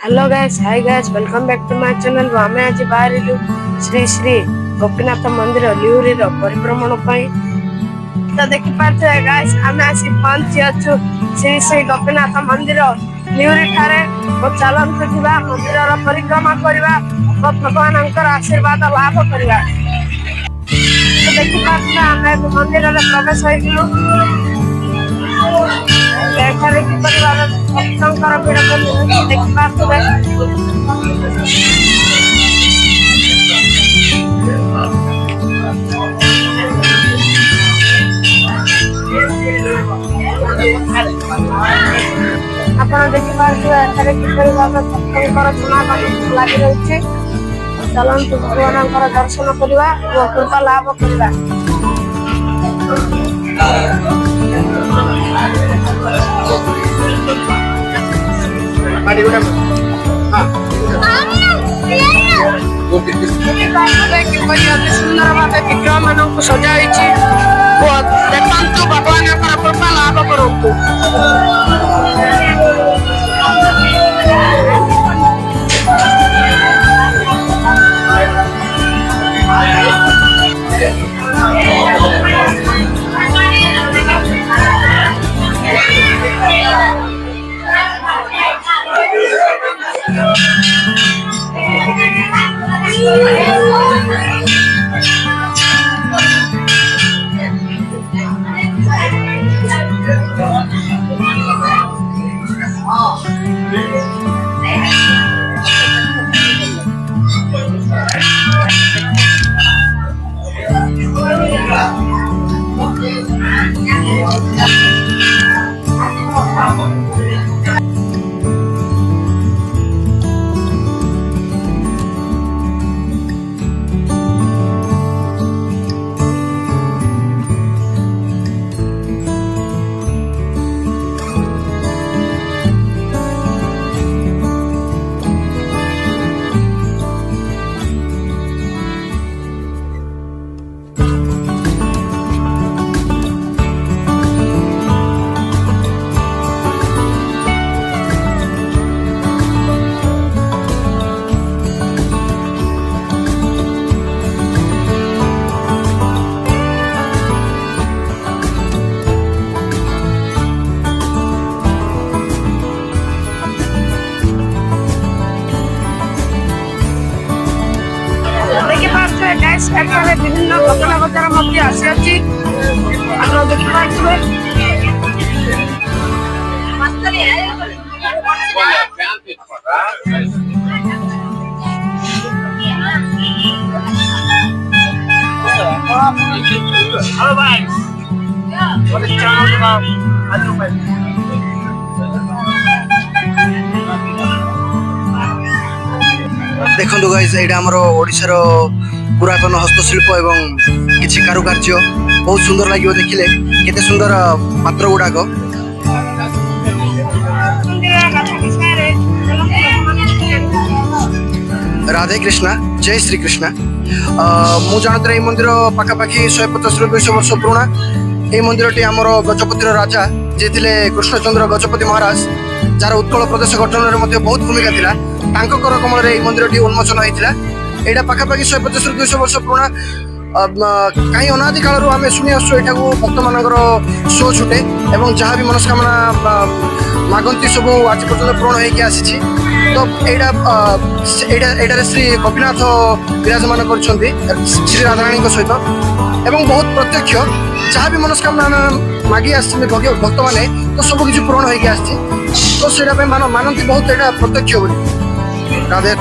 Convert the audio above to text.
Hello guys, hi guys, welcome back to my channel. आमे आज बाहर श्री श्री गोपीनाथ मंदिर लिउरी परिभ्रमण तो देखी पार्थे गाइस, आमे आसी पहुंची अच्छु श्री श्री गोपीनाथ मंदिर लिउरी ठारे। चलतु जा मंदिर परिक्रमा करवा और भगवान आशीर्वाद लाभ करवा। तो देखी पार्थे आमे मंदिर में प्रवेश हो भक्तर भिड़ देखिए। आप देखिए किपर भक्तर समागम लगी रही। चलतु भगवान दर्शन करवा और कृपा लाभ करवा। सुंदर भाव विग्रह मान सजाई देखु भगवान कृपा लाभ करूँ। विभिन्न घटना बजार आसी देखो गाइस, ये आमर ओडिशार पुरातन हस्तशिल्प एवं किसी कारुकार्य बहुत सुंदर लगे देखिले। केते सुंदर पात्र गुड़ाक। राधे कृष्णा, जय श्री कृष्णा। मु जानते ये मंदिर पाखापाखि 150 ରୁ 200 वर्ष पुराना। ये मंदिर आमर गजपतिर राजा जे थे कृष्णचंद्र गजपति महाराज, जार उत्कल प्रदेश गठन में बहुत भूमिका थिला। तांको कर कमल रे मंदिर उन्मोचन होता। यहाँ पाखापाखि 150 ରୁ 200 वर्ष पुराना। कहीं अनादि काल आम शुणी आसु यहाँ भक्त मान शो छुटे और जहाँ भी मनस्कामना मागंती सब आज पर्यटन पूर्ण होगी आसी। तो यहाँ श्री गोपीनाथ विराजमान कर श्री राधाराणी सहित एवं बहुत प्रत्यक्ष जहाँ भी मनस्कामना मागी आस भक्त मैंने तो सब किसी पूर्ण होगी आसी। तो से मानती बहुत यहाँ प्रत्यक्ष बोली। राधे।